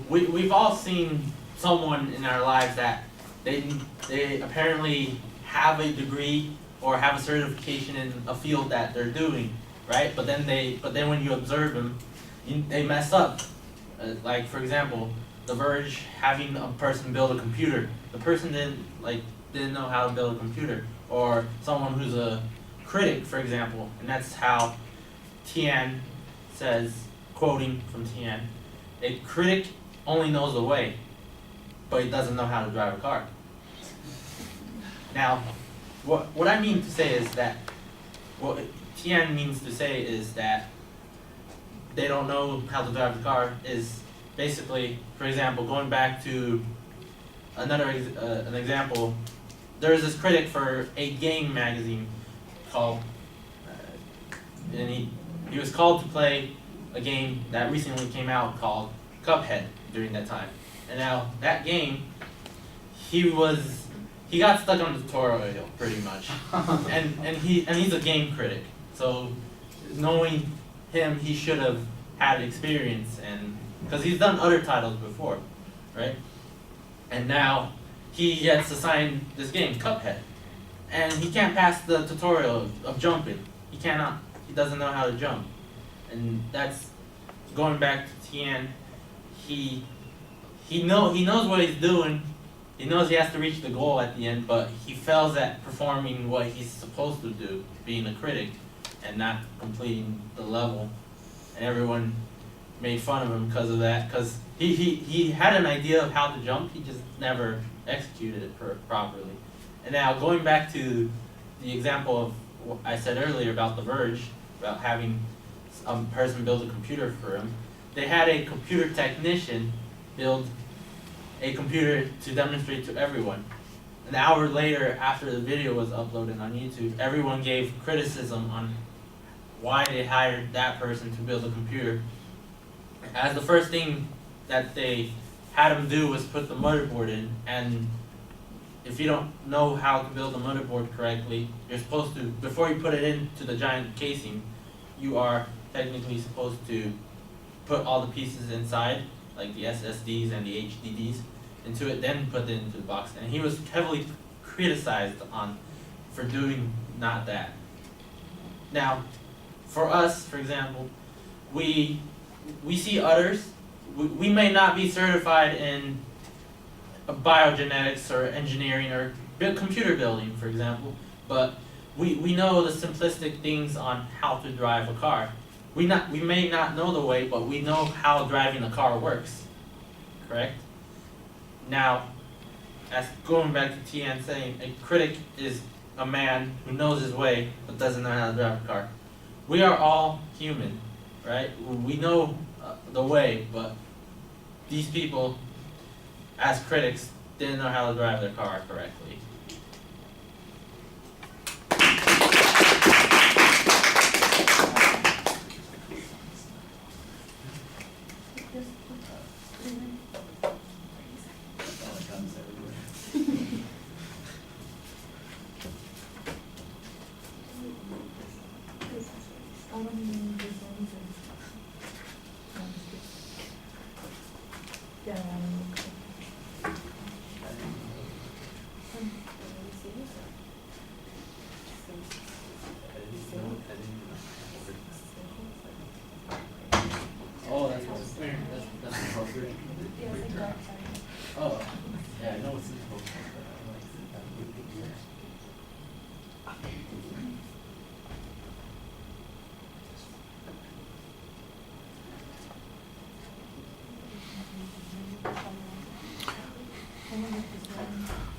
we've all seen someone in our lives that they apparently have a degree or have a certification in a field that they're doing, right? But then when you observe them, they mess up. Like for example, The Verge having a person build a computer. The person didn't know how to build a computer, or someone who's a critic, for example, and that's how Tian says, quoting from Tian, a critic only knows the way, but he doesn't know how to drive a car. Now, what I mean to say is that, what Tian means to say is that they don't know how to drive the car is basically, for example, going back to an example, there is this critic for a game magazine called, and he was called to play a game that recently came out called Cuphead during that time. And now that game, he got stuck on the tutorial pretty much, and he's a game critic. So knowing him, he should have had experience, and because he's done other titles before, right? And now he gets assigned this game, Cuphead, and he can't pass the tutorial of jumping. He cannot. He doesn't know how to jump, and that's going back to Tian. He knows what he's doing. He knows he has to reach the goal at the end, but he fails at performing what he's supposed to do, being a critic, and not completing the level. And everyone made fun of him because of that, because he had an idea of how to jump, he just never executed it properly. And now going back to the example of what I said earlier about The Verge, about having a person build a computer for him, they had a computer technician build a computer to demonstrate to everyone. An hour later, after the video was uploaded on YouTube, everyone gave criticism on why they hired that person to build a computer. As the first thing that they had him do was put the motherboard in, and if you don't know how to build a motherboard correctly, you're supposed to, before you put it into the giant casing, you are technically supposed to put all the pieces inside, like the SSDs and the HDDs, into it, then put it into the box. And he was heavily criticized for doing not that. Now, for us, for example, we see others. We may not be certified in biogenetics or engineering or computer building, for example, but we know the simplistic things on how to drive a car. We may not know the way, but we know how driving a car works, correct? Now, as going back to Tian saying, a critic is a man who knows his way but doesn't know how to drive a car. We are all human, right? We know the way, but these people, as critics, didn't know how to drive their car correctly. Oh, that's appropriate. Oh, yeah, I know it's appropriate.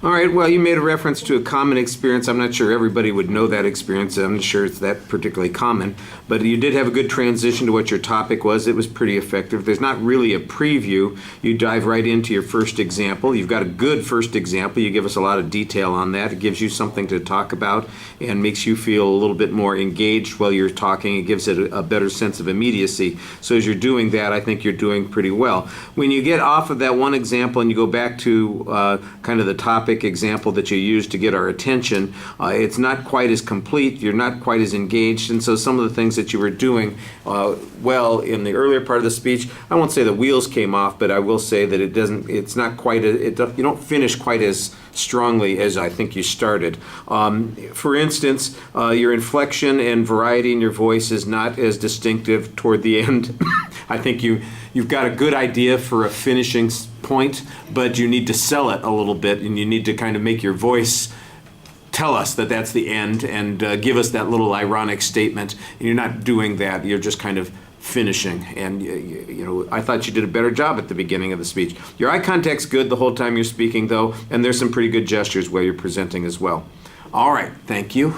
All right, well, you made a reference to a common experience. I'm not sure everybody would know that experience. I'm not sure it's that particularly common, but you did have a good transition to what your topic was. It was pretty effective. There's not really a preview. You dive right into your first example. You've got a good first example. You give us a lot of detail on that. It gives you something to talk about and makes you feel a little bit more engaged while you're talking. It gives it a better sense of immediacy. So as you're doing that, I think you're doing pretty well. When you get off of that one example and you go back to kind of the topic graphic example that you used to get our attention. It's not quite as complete, you're not quite as engaged, and so some of the things that you were doing well in the earlier part of the speech, I won't say the wheels came off, but I will say that it's not quite, you don't finish quite as strongly as I think you started. For instance, your inflection and variety in your voice is not as distinctive toward the end. I think you've got a good idea for a finishing point, but you need to sell it a little bit, and you need to kind of make your voice tell us that that's the end, and give us that little ironic statement. And you're not doing that. You're just kind of finishing. And you know, I thought you did a better job at the beginning of the speech. Your eye contact's good the whole time you're speaking, though, and there's some pretty good gestures where you're presenting as well. All right, thank you.